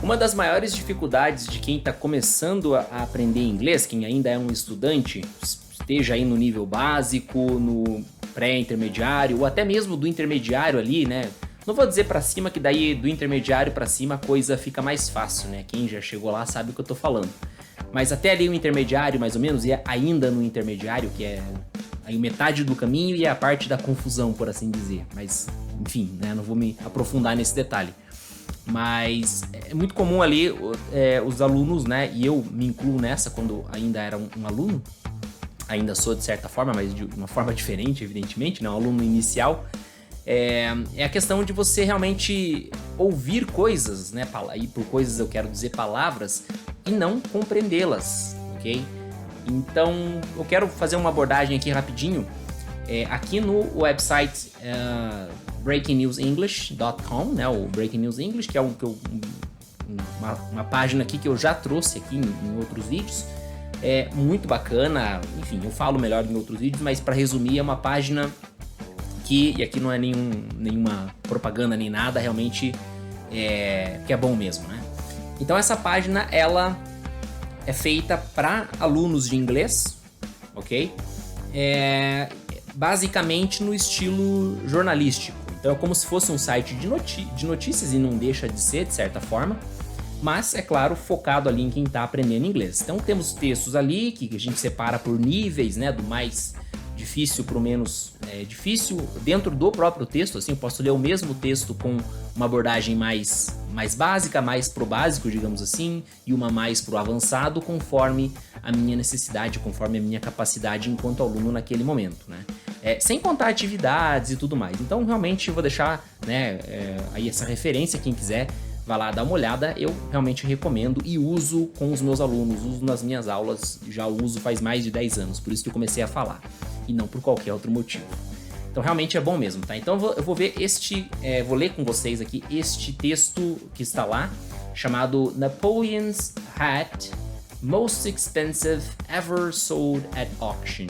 Uma das maiores dificuldades de quem está começando a aprender inglês, quem ainda é um estudante, esteja aí no nível básico, no pré-intermediário ou até mesmo do intermediário ali, né? Não vou dizer pra cima que daí do intermediário pra cima a coisa fica mais fácil, né? Quem já chegou lá sabe o que eu tô falando. Mas até ali o intermediário, mais ou menos, e ainda no intermediário, que é aí metade do caminho e é a parte da confusão, por assim dizer. Mas, enfim, né? Não vou me aprofundar nesse detalhe. Mas é muito comum ali os alunos, né? E eu me incluo nessa quando ainda era um aluno. Ainda sou de certa forma, mas de uma forma diferente, evidentemente, né? Um aluno inicial. É a questão de você realmente ouvir coisas, né? E por coisas eu quero dizer palavras, e não compreendê-las, ok? Então, eu quero fazer uma abordagem aqui rapidinho. Aqui no website breakingnewsenglish.com, né? O Breaking News English, que é uma página aqui que eu já trouxe aqui em outros vídeos. É muito bacana, enfim, eu falo melhor em outros vídeos, mas para resumir, é uma página e aqui não é nenhuma propaganda nem nada, realmente que é bom mesmo, né? Então essa página, ela é feita para alunos de inglês, ok? Basicamente no estilo jornalístico. Então é como se fosse um site de notícias e não deixa de ser, de certa forma, mas, é claro, focado ali em quem está aprendendo inglês. Então temos textos ali que a gente separa por níveis, né, do mais difícil para o menos difícil. Dentro do próprio texto, assim, eu posso ler o mesmo texto com uma abordagem mais básica, mais pro básico, digamos assim, e uma mais pro avançado, conforme a minha necessidade, conforme a minha capacidade enquanto aluno naquele momento, né? Sem contar atividades e tudo mais. Então, realmente, eu vou deixar, né, aí essa referência, quem quiser, vai lá dar uma olhada. Eu realmente recomendo e uso com os meus alunos, uso nas minhas aulas, já uso faz mais de 10 anos, por isso que eu comecei a falar, e não por qualquer outro motivo. Então realmente é bom mesmo, tá? Então eu vou ver vou ler com vocês aqui este texto que está lá, chamado Napoleon's Hat, Most Expensive Ever Sold at Auction,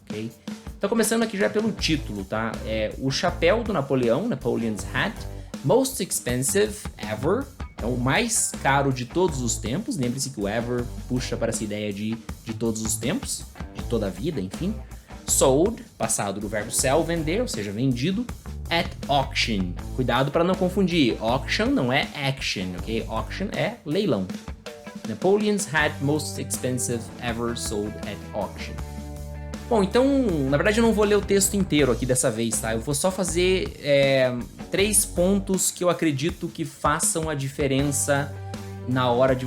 ok? Então começando aqui já pelo título, tá? O chapéu do Napoleão, Napoleon's Hat, Most Expensive Ever, é o mais caro de todos os tempos. Lembre-se que o ever puxa para essa ideia de todos os tempos, de toda a vida, enfim. Sold, passado do verbo sell, vender, ou seja, vendido. At auction, cuidado para não confundir. Auction não é action, ok? Auction é leilão. Napoleon's Hat, Most Expensive Ever Sold at Auction. Bom, então, na verdade eu não vou ler o texto inteiro aqui dessa vez, tá? Eu vou só fazer 3 pontos que eu acredito que façam a diferença na hora de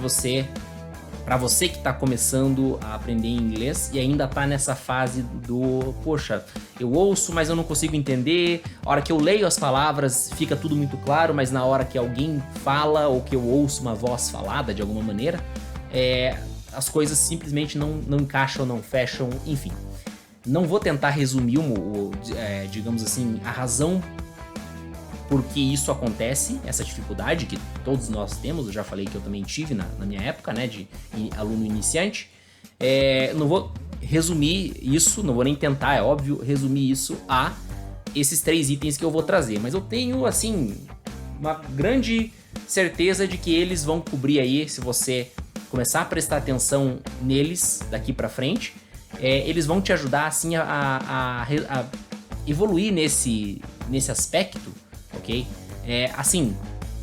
para você que tá começando a aprender inglês e ainda tá nessa fase do, poxa, eu ouço, mas eu não consigo entender. A hora que eu leio as palavras fica tudo muito claro, mas na hora que alguém fala ou que eu ouço uma voz falada de alguma maneira, as coisas simplesmente não encaixam, não fecham, enfim. Não vou tentar resumir, digamos assim, a razão por que isso acontece, essa dificuldade que todos nós temos. Eu já falei que eu também tive na minha época, né, de aluno iniciante. Não vou resumir isso, não vou nem tentar, é óbvio, resumir isso a esses 3 itens que eu vou trazer. Mas eu tenho, assim, uma grande certeza de que eles vão cobrir aí, se você começar a prestar atenção neles daqui pra frente. Eles vão te ajudar assim a evoluir nesse aspecto, ok? Assim,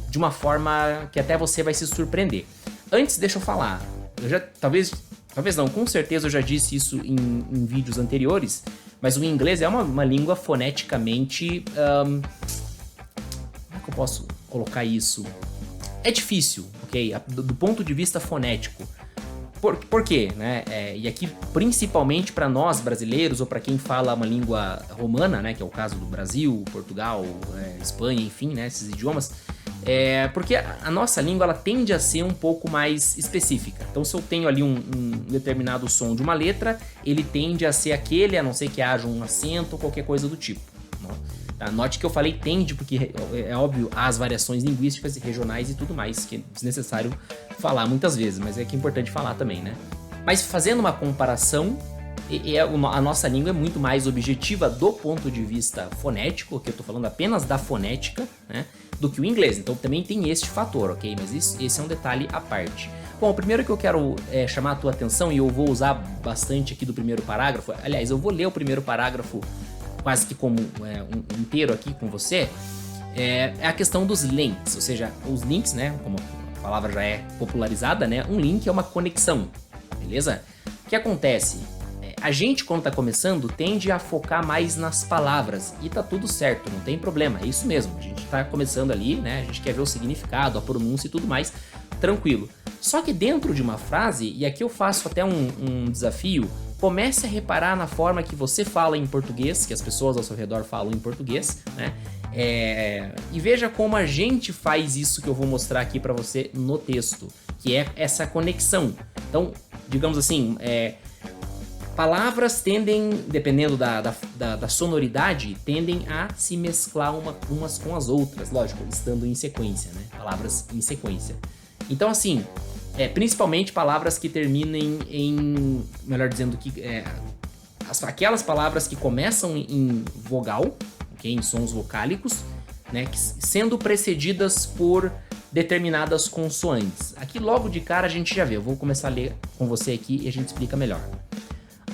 de uma forma que até você vai se surpreender. Antes, deixa eu falar, talvez não, com certeza eu já disse isso em vídeos anteriores, mas o inglês é uma língua foneticamente... como é que eu posso colocar isso? É difícil, ok? Do ponto de vista fonético. Por quê? Né? E aqui, principalmente para nós brasileiros, ou para quem fala uma língua romana, né, que é o caso do Brasil, Portugal, Espanha, enfim, né, esses idiomas, porque a nossa língua ela tende a ser um pouco mais específica. Então, se eu tenho ali um determinado som de uma letra, ele tende a ser aquele, a não ser que haja um acento ou qualquer coisa do tipo. Tá? Note que eu falei tende, porque é óbvio, há as variações linguísticas e regionais e tudo mais, que é desnecessário falar muitas vezes, mas é que é importante falar também, né? Mas fazendo uma comparação, a nossa língua é muito mais objetiva do ponto de vista fonético, que eu tô falando apenas da fonética, né? do que o inglês. Então também tem este fator, ok? Mas esse é um detalhe à parte. Bom, o primeiro que eu quero chamar a tua atenção, e eu vou usar bastante aqui do primeiro parágrafo, aliás, eu vou ler o primeiro parágrafo quase que como um inteiro aqui com você, é a questão dos links, ou seja, os links, né, como a palavra já é popularizada, né, um link é uma conexão, beleza? O que acontece? A gente, quando tá começando, tende a focar mais nas palavras, e tá tudo certo, não tem problema, é isso mesmo, a gente tá começando ali, né, a gente quer ver o significado, a pronúncia e tudo mais, tranquilo. Só que dentro de uma frase, e aqui eu faço até um desafio, comece a reparar na forma que você fala em português, que as pessoas ao seu redor falam em português, né? E veja como a gente faz isso que eu vou mostrar aqui para você no texto, que é essa conexão. Então, digamos assim, palavras tendem, dependendo da sonoridade, tendem a se mesclar umas com as outras, lógico, estando em sequência, né? Palavras em sequência. Então, assim, principalmente palavras que terminem em, melhor dizendo, aquelas palavras que começam em vogal, okay, em sons vocálicos, né, sendo precedidas por determinadas consoantes. Aqui logo de cara a gente já vê, eu vou começar a ler com você aqui e a gente explica melhor.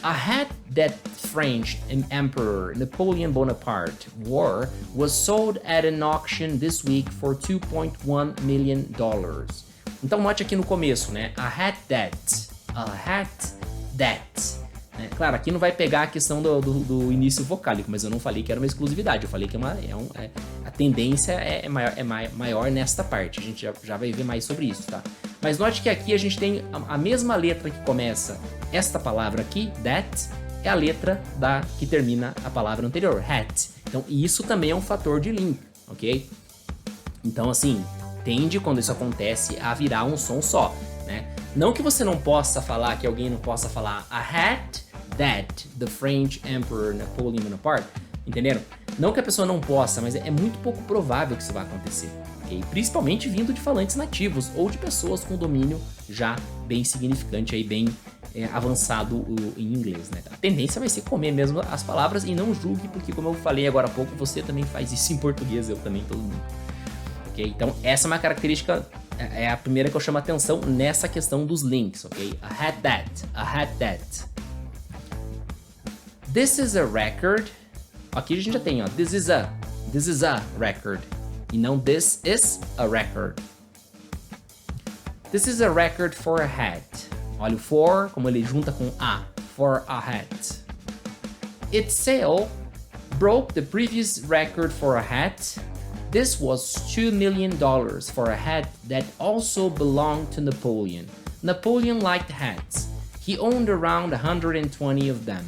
A hat that French Emperor Napoleon Bonaparte wore was sold at an auction this week for $2.1 million. Então note aqui no começo, né? A hat that. Claro, aqui não vai pegar a questão do início vocálico, mas eu não falei que era uma exclusividade, eu falei que a tendência é maior nesta parte, a gente já vai ver mais sobre isso, tá? Mas note que aqui a gente tem a mesma letra que começa esta palavra aqui, that, é a letra que termina a palavra anterior, hat. Então isso também é um fator de link, ok? Então assim, tende, quando isso acontece, a virar um som só, né? Não que você não possa falar, que alguém não possa falar a hat that the French Emperor Napoleon Bonaparte, entenderam? Não que a pessoa não possa, mas é muito pouco provável que isso vai acontecer, ok? Principalmente vindo de falantes nativos ou de pessoas com domínio já bem significante, aí bem avançado em inglês, né? A tendência vai ser comer mesmo as palavras e não julgue, porque como eu falei agora há pouco, você também faz isso em português, eu também, todo mundo. Okay? Então essa é uma característica, é a primeira que eu chamo a atenção nessa questão dos links, ok? A hat that. This is a record. Aqui a gente já tem, ó, this is a record. E não this is a record. This is a record for a hat. Olha o for, como ele junta com a, for a hat. Its sale broke the previous record for a hat. This was $2 million for a hat that also belonged to Napoleon. Napoleon liked hats. He owned around 120 of them.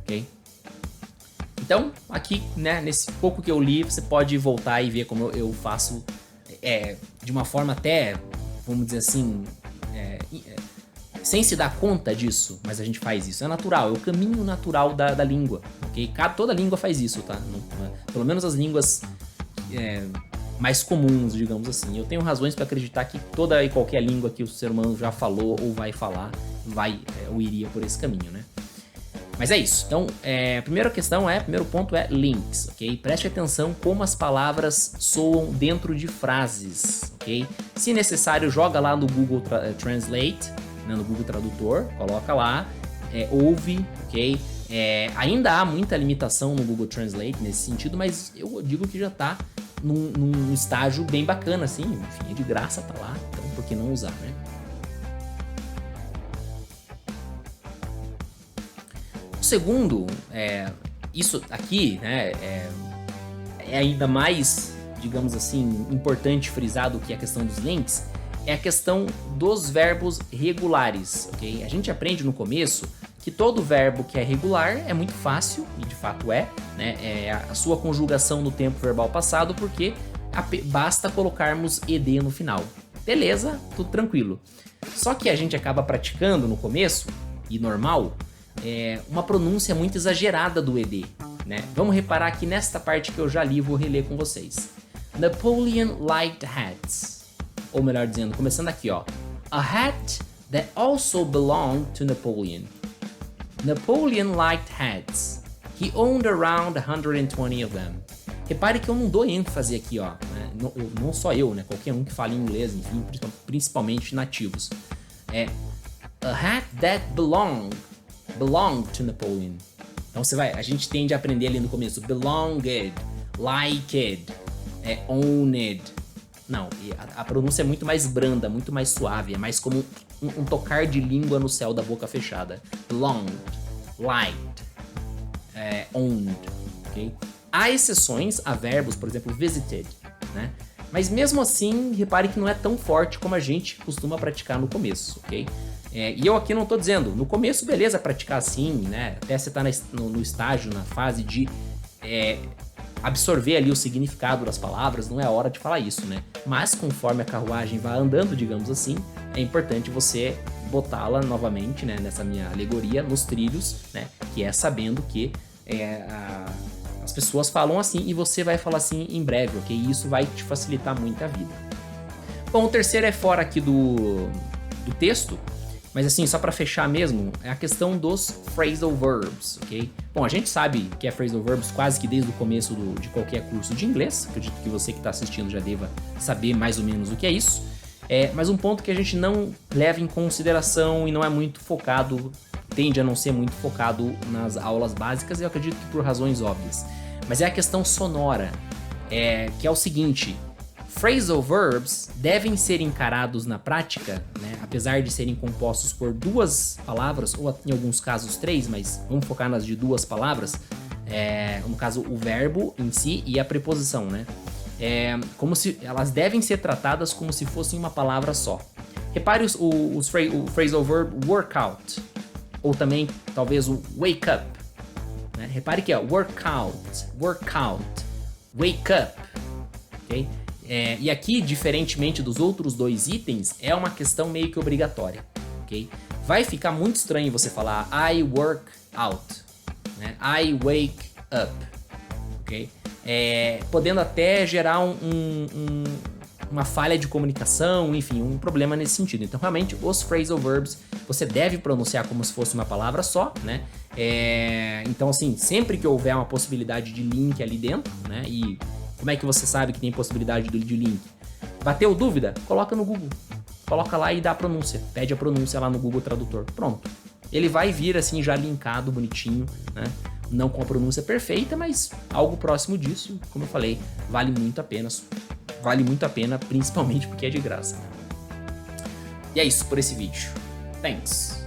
Ok? Então, aqui, né, nesse pouco que eu li, você pode voltar e ver como eu faço de uma forma até, vamos dizer assim, sem se dar conta disso, mas a gente faz isso. É natural, é o caminho natural da língua, ok? Toda língua faz isso, tá? Pelo menos as línguas mais comuns, digamos assim. Eu tenho razões para acreditar que toda e qualquer língua que o ser humano já falou ou vai falar, ou iria por esse caminho, né? Mas é isso. Então, primeiro ponto é links, ok? Preste atenção como as palavras soam dentro de frases, ok? Se necessário, joga lá no Google Translate, né, no Google Tradutor, coloca lá, ouve, ok? Ainda há muita limitação no Google Translate nesse sentido, mas eu digo que já tá num estágio bem bacana, assim, enfim, é de graça, tá lá, então por que não usar, né? O segundo, isso aqui, né, é ainda mais, digamos assim, importante frisar do que a questão dos links, é a questão dos verbos regulares, ok? A gente aprende no começo que todo verbo que é regular é muito fácil, e de fato né? É a sua conjugação no tempo verbal passado, porque basta colocarmos ed no final. Beleza, tudo tranquilo. Só que a gente acaba praticando no começo, e normal, uma pronúncia muito exagerada do ed, né? Vamos reparar aqui nesta parte que eu já li e vou reler com vocês. Napoleon liked hats. Ou melhor dizendo, começando aqui, ó. A hat that also belonged to Napoleon. Napoleon liked hats. He owned around 120 of them. Repare que eu não dou ênfase aqui, ó. Né? Não só eu, né? Qualquer um que fale inglês, enfim, principalmente nativos. A hat that belonged to Napoleon. Então a gente tende a aprender ali no começo, belonged, liked, owned. Não, a pronúncia é muito mais branda, muito mais suave, é mais como um tocar de língua no céu da boca fechada. Belonged, liked, owned, ok? Há exceções a verbos, por exemplo, visited, né? Mas mesmo assim, repare que não é tão forte como a gente costuma praticar no começo, ok? E eu aqui não tô dizendo, no começo, beleza, praticar assim, né? Até você tá no estágio, na fase de absorver ali o significado das palavras, não é a hora de falar isso, né? Mas conforme a carruagem vai andando, digamos assim, é importante você botá-la novamente, né? Nessa minha alegoria, nos trilhos, né? Que é sabendo que as pessoas falam assim e você vai falar assim em breve, ok? E isso vai te facilitar muito a vida. Bom, o terceiro é fora aqui do texto, mas assim, só para fechar mesmo, é a questão dos phrasal verbs, ok? Bom, a gente sabe que é phrasal verbs quase que desde o começo de qualquer curso de inglês. Acredito que você que está assistindo já deva saber mais ou menos o que é isso. Mas um ponto que a gente não leva em consideração e não é muito focado, tende a não ser muito focado nas aulas básicas, eu acredito que por razões óbvias. Mas é a questão sonora, que é o seguinte: phrasal verbs devem ser encarados na prática, né, apesar de serem compostos por duas palavras, ou em alguns casos três, mas vamos focar nas de duas palavras, no caso o verbo em si e a preposição, né? Como se elas devem ser tratadas como se fossem uma palavra só. Repare o phrasal verb workout, ou também talvez o wake up, né? Repare que é workout, wake up, ok? E aqui, diferentemente dos outros dois itens, é uma questão meio que obrigatória, ok? Vai ficar muito estranho você falar I work out, né? I wake up, ok? Podendo até gerar uma falha de comunicação, enfim, um problema nesse sentido. Então, realmente, os phrasal verbs você deve pronunciar como se fosse uma palavra só, né? Então, assim, sempre que houver uma possibilidade de link ali dentro, né? E como é que você sabe que tem possibilidade de link? Bateu dúvida? Coloca no Google. Coloca lá e dá a pronúncia. Pede a pronúncia lá no Google Tradutor. Pronto. Ele vai vir assim já linkado, bonitinho, né? Não com a pronúncia perfeita, mas algo próximo disso. Como eu falei, vale muito a pena. Vale muito a pena, principalmente porque é de graça. E é isso por esse vídeo. Thanks!